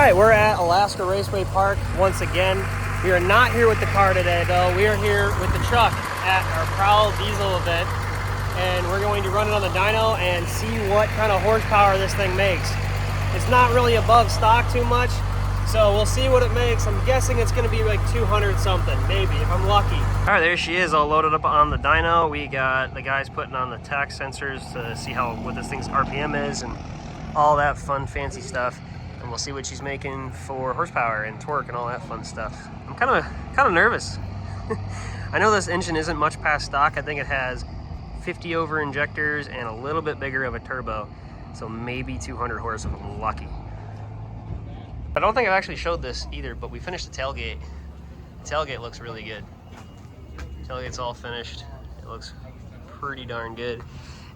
right, we're at Alaska Raceway Park once again. We are not here with the car today, though. We are here with the truck at our Prowl diesel event, and we're going to run it on the dyno and see what kind of horsepower this thing makes. It's not really above stock too much, so we'll see what it makes. I'm guessing it's going to be like 200 something, maybe, if I'm lucky. All right, there she is, all loaded up on the dyno. We got the guys putting on the tach sensors to see what this thing's RPM is and all that fun, fancy stuff. And we'll see what she's making for horsepower and torque and all that fun stuff. I'm kind of nervous. I know this engine isn't much past stock. I think it has 50 over injectors and a little bit bigger of a turbo, so maybe 200 horse if I'm lucky. But I don't think I've actually showed this either, but we finished the tailgate. The tailgate looks really good. Tailgate's all finished. It looks pretty darn good.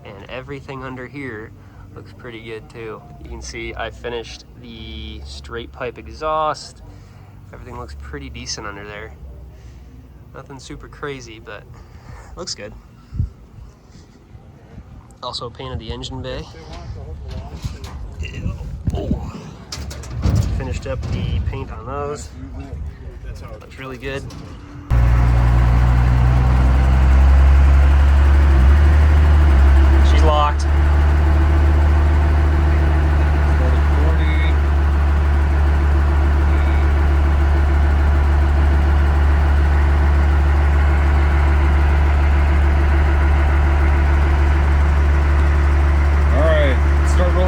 And everything under here looks pretty good too. You can see I finished the straight pipe exhaust. Everything looks pretty decent under there. Nothing super crazy, but looks good. Also painted the engine bay. Oh. Finished up the paint on those. Looks really good. She's locked.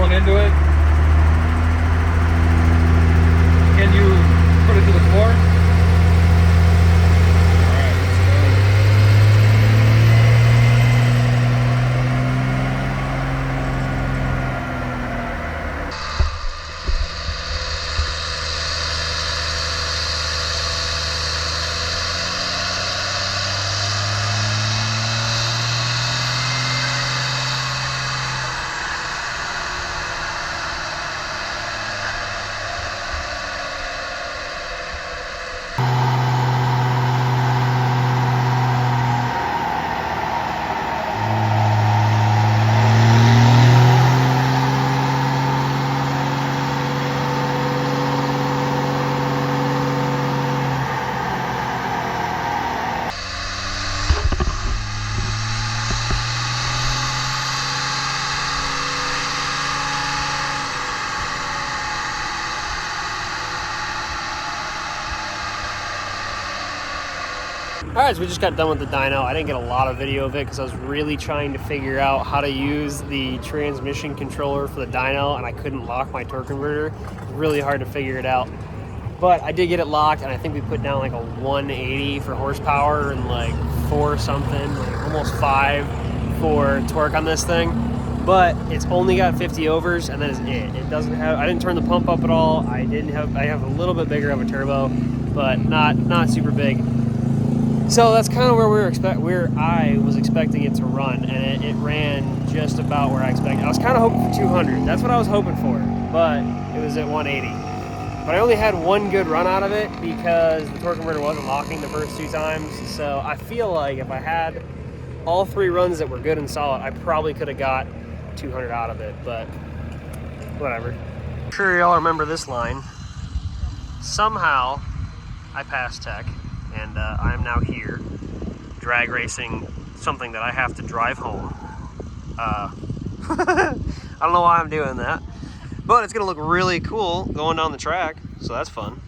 Into it. Can you put it to the floor? Alright, let's go. Alright, so we just got done with the dyno. I didn't get a lot of video of it because I was really trying to figure out how to use the transmission controller for the dyno, and I couldn't lock my torque converter. It was really hard to figure it out. But I did get it locked, and I think we put down like a 180 for horsepower and like 4 something, like almost 5 for torque on this thing. But it's only got 50 overs, and that is it. It doesn't have, I didn't turn the pump up at all. I have a little bit bigger of a turbo, but not super big. So that's kind of where I was expecting it to run, and it ran just about where I expected. I was kind of hoping for 200. That's what I was hoping for, but it was at 180. But I only had one good run out of it because the torque converter wasn't locking the first 2 times. So I feel like if I had all 3 runs that were good and solid, I probably could have got 200 out of it, but whatever. I'm sure y'all remember this line. Somehow I passed tech. And I'm now here, drag racing something that I have to drive home. I don't know why I'm doing that, but it's gonna look really cool going down the track, so that's fun.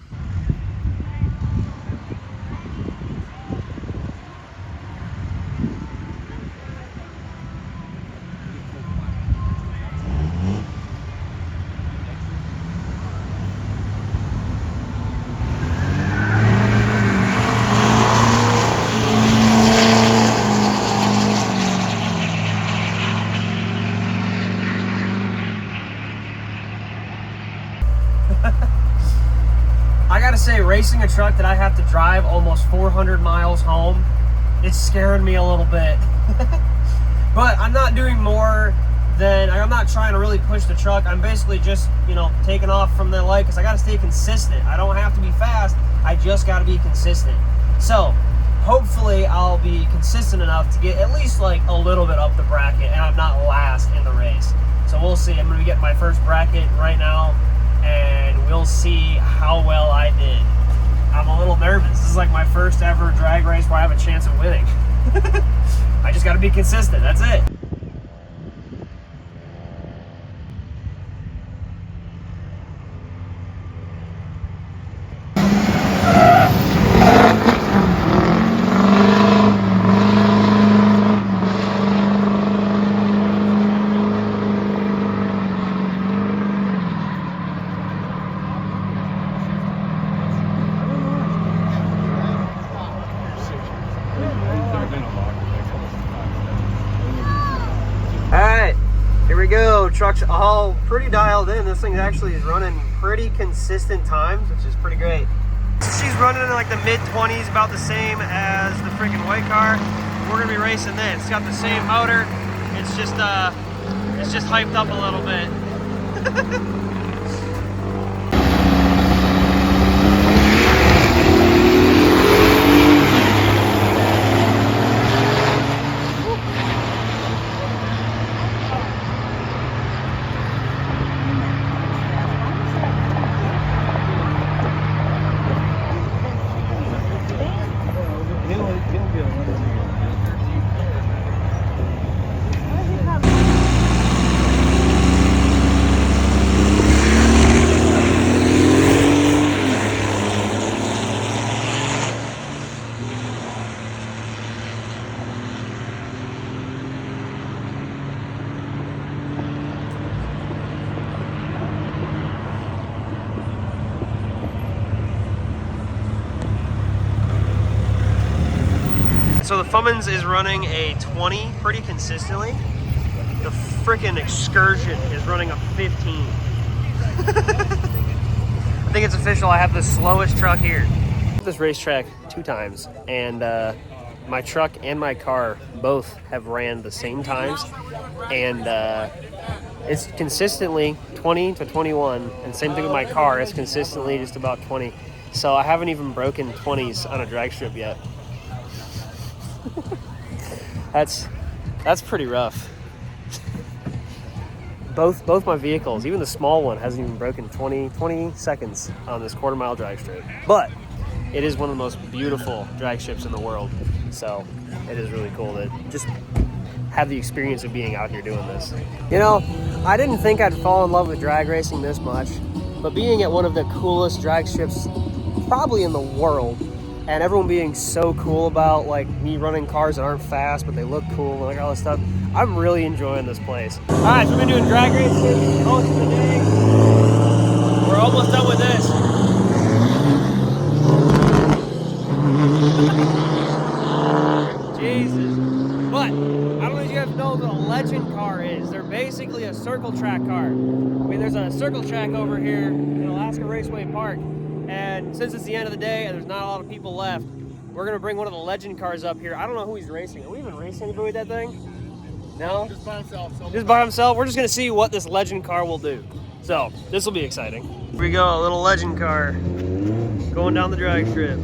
I gotta say, racing a truck that I have to drive almost 400 miles home, it's scaring me a little bit. But I'm not doing more than, I'm not trying to really push the truck. I'm basically just, taking off from the light because I gotta stay consistent. I don't have to be fast, I just gotta be consistent. So hopefully I'll be consistent enough to get at least like a little bit up the bracket and I'm not last in the race. So we'll see. I'm gonna be getting my first bracket right now, and we'll see how well I did. I'm a little nervous. This is like my first ever drag race where I have a chance of winning. I just gotta be consistent, that's it. Alright, here we go. Truck's all pretty dialed in. This thing actually is running pretty consistent times, which is pretty great. She's running in like the mid-20s, about the same as the freaking white car. We're gonna be racing this. It's got the same motor. It's just hyped up a little bit. So the Fummins is running a 20 pretty consistently. The frickin' Excursion is running a 15. I think it's official, I have the slowest truck here. This racetrack 2 times, and my truck and my car both have ran the same times, and it's consistently 20 to 21, and same thing with my car, it's consistently just about 20. So I haven't even broken 20s on a drag strip yet. That's pretty rough. Both my vehicles, even the small one, hasn't even broken 20 seconds on this quarter-mile drag strip. But it is one of the most beautiful drag strips in the world, so it is really cool to just have the experience of being out here doing this. You know, I didn't think I'd fall in love with drag racing this much, but being at one of the coolest drag strips probably in the world, and everyone being so cool about like me running cars that aren't fast but they look cool and like all this stuff, I'm really enjoying this place. All right, so we've been doing drag racing most of the day. We're almost done with this. Jesus. But I don't know if you guys know what a legend car is. They're basically a circle track car. I mean, there's a circle track over here in Alaska Raceway Park. And since it's the end of the day and there's not a lot of people left, we're gonna bring one of the legend cars up here. I don't know who he's racing. Are we even racing anybody with that thing? No? Just by himself. So just by himself. We're just gonna see what this legend car will do. So this will be exciting. Here we go, a little legend car going down the drag strip.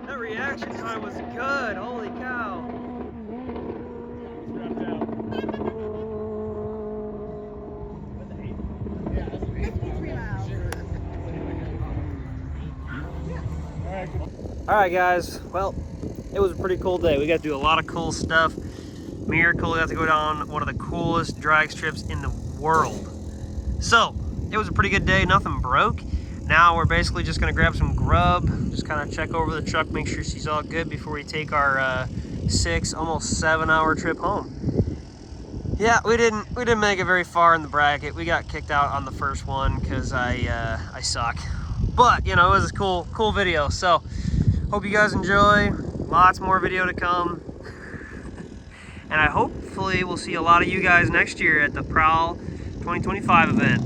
That reaction time was good, holy cow. Alright guys, well, it was a pretty cool day. We got to do a lot of cool stuff. Miracle, we got to go down one of the coolest drag strips in the world. So, it was a pretty good day, nothing broke. Now we're basically just gonna grab some grub, just kind of check over the truck, make sure she's all good before we take our 6, almost 7 hour trip home. Yeah, we didn't make it very far in the bracket. We got kicked out on the first one because I suck. But you know, it was a cool video. So hope you guys enjoy. Lots more video to come. And I hopefully will see a lot of you guys next year at the Prowl 2025 event.